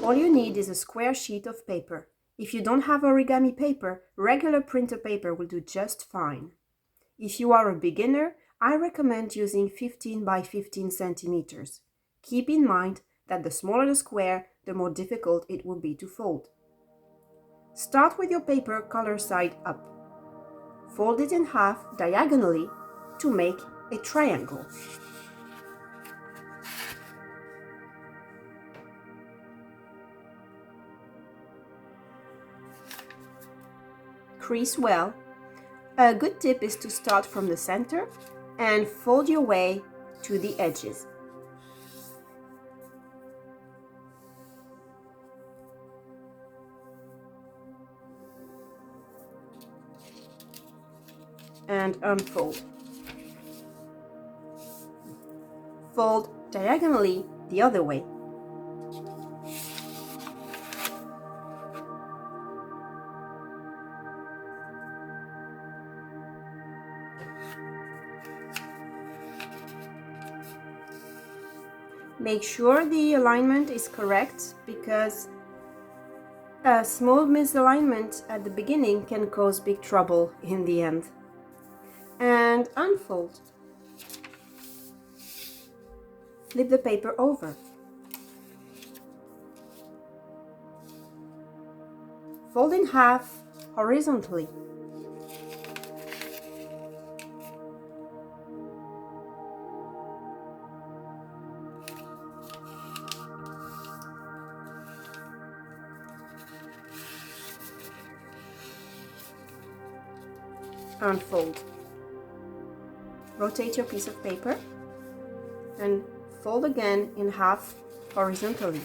All you need is a square sheet of paper. If you don't have origami paper, regular printer paper will do just fine. If you are a beginner, I recommend using 15 by 15 centimeters. Keep in mind that the smaller the square, the more difficult it will be to fold. Start with your paper color side up. Fold it in half diagonally to make a triangle. Crease well. A good tip is to start from the center and fold your way to the edges. And unfold. Fold diagonally the other way. Make sure the alignment is correct because a small misalignment at the beginning can cause big trouble in the end. And unfold. Flip the paper over. Fold in half horizontally. Unfold. Rotate your piece of paper and fold again in half horizontally.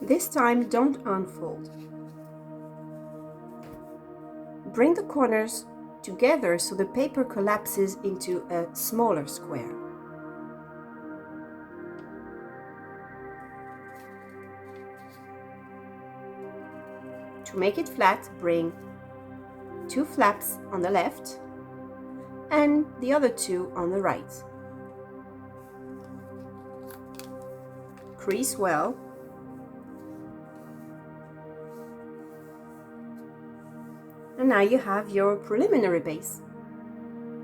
This time, don't unfold. Bring the corners together so the paper collapses into a smaller square. To make it flat, bring 2 flaps on the left and the other 2 on the right. Crease well. And now you have your preliminary base.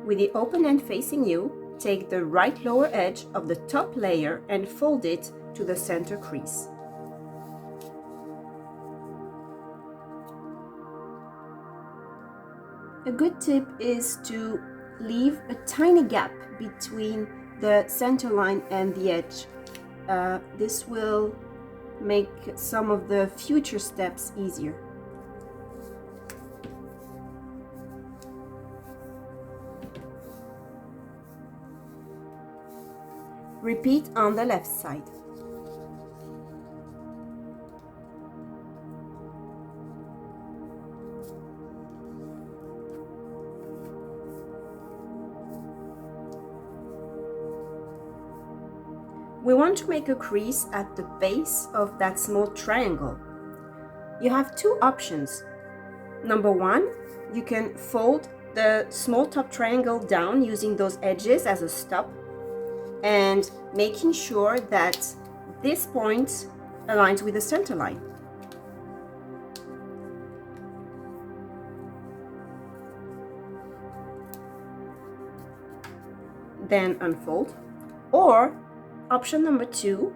With the open end facing you, take the right lower edge of the top layer and fold it to the center crease. A good tip is to leave a tiny gap between the center line and the edge. This will make some of the future steps easier. Repeat on the left side. We want to make a crease at the base of that small triangle. You have 2 options. Number 1, you can fold the small top triangle down using those edges as a stop, and making sure that this point aligns with the center line. Then unfold. Or option number 2,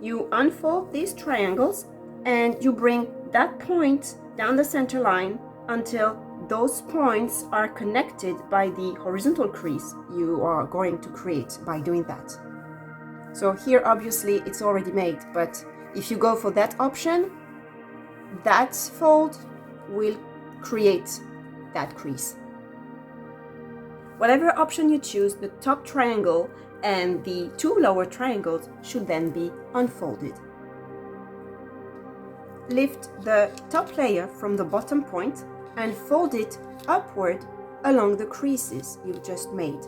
you unfold these triangles and you bring that point down the center line until those points are connected by the horizontal crease you are going to create by doing that. So here obviously it's already made, but if you go for that option, that fold will create that crease. Whatever option you choose, the top triangle and the 2 lower triangles should then be unfolded. Lift the top layer from the bottom point and fold it upward along the creases you've just made.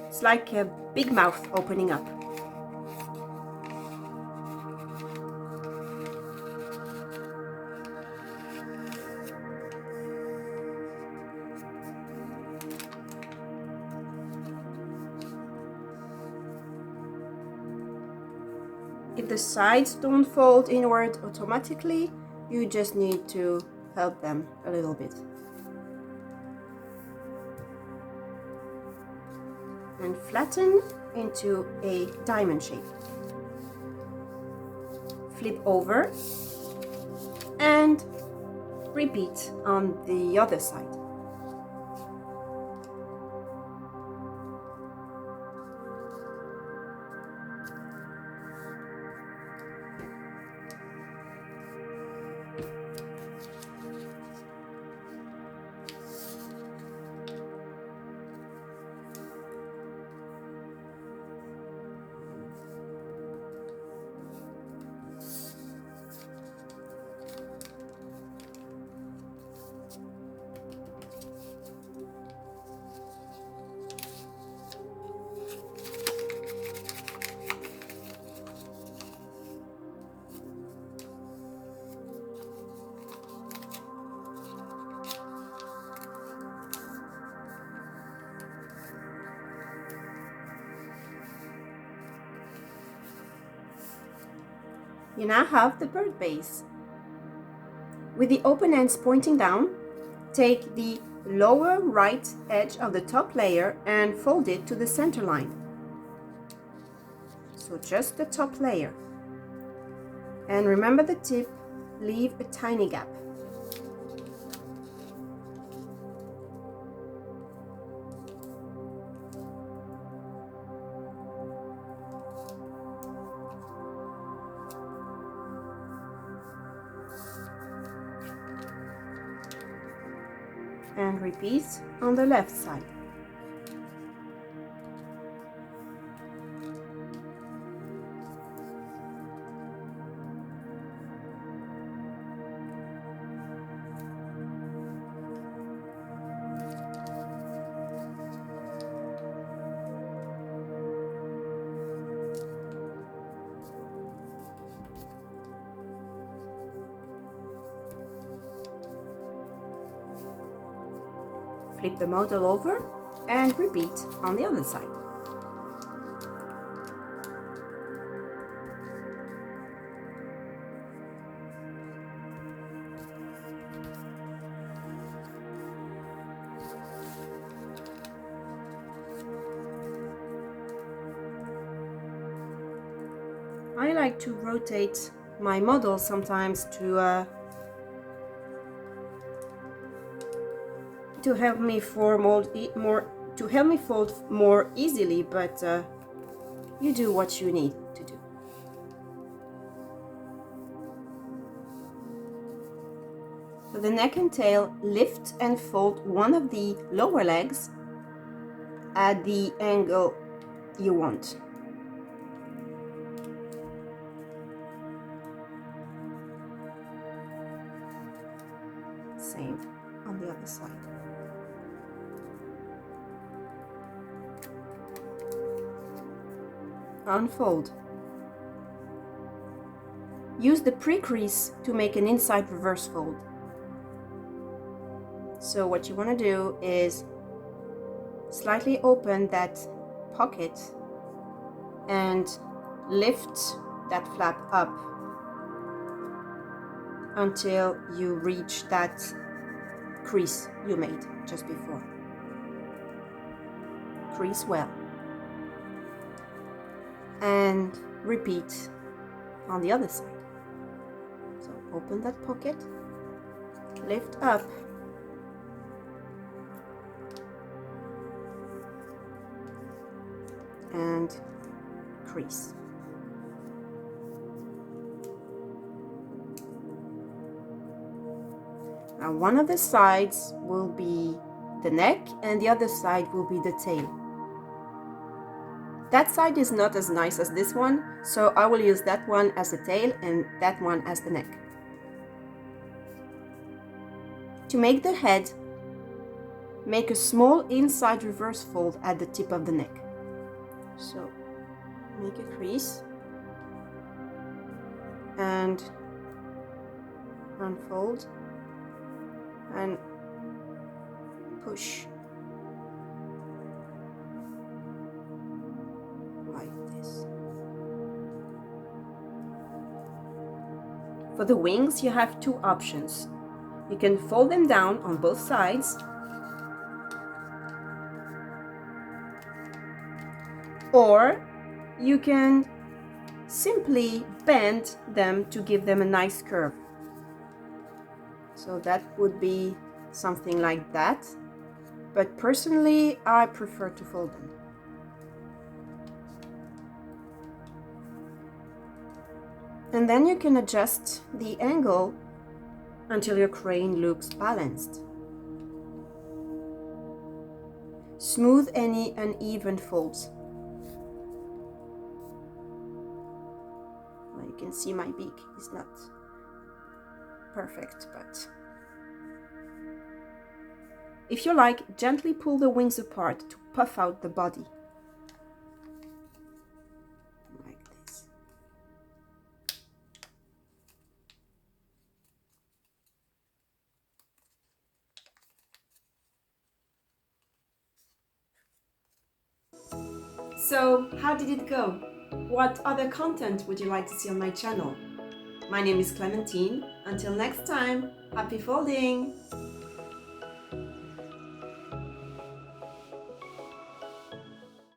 It's like a big mouth opening up. If the sides don't fold inward automatically, you just need to help them a little bit. And flatten into a diamond shape. Flip over and repeat on the other side. You now have the bird base. With the open ends pointing down, take the lower right edge of the top layer and fold it to the center line. So just the top layer. And remember the tip, leave a tiny gap. And repeat on the left side. Flip the model over and repeat on the other side. I like to rotate my model sometimes to help me fold more easily, but you do what you need to do. For the neck and tail, lift and fold one of the lower legs at the angle you want. Same on the other side. Unfold. Use the pre-crease to make an inside reverse fold. So what you want to do is slightly open that pocket and lift that flap up until you reach that crease you made just before. Crease well. And repeat on the other side. So open that pocket, lift up, and crease. Now one of the sides will be the neck and the other side will be the tail. That side is not as nice as this one, so I will use that one as the tail and that one as the neck. To make the head, make a small inside reverse fold at the tip of the neck. So make a crease and unfold and push. Like this. For the wings, you have two options. You can fold them down on both sides, or you can simply bend them to give them a nice curve. So that would be something like that. But personally, I prefer to fold them. And then you can adjust the angle until your crane looks balanced. Smooth any uneven folds. Well, you can see my beak is not perfect, but if you like, gently pull the wings apart to puff out the body. Like this. So, how did it go? What other content would you like to see on my channel? My name is Clementine. Until next time, happy folding!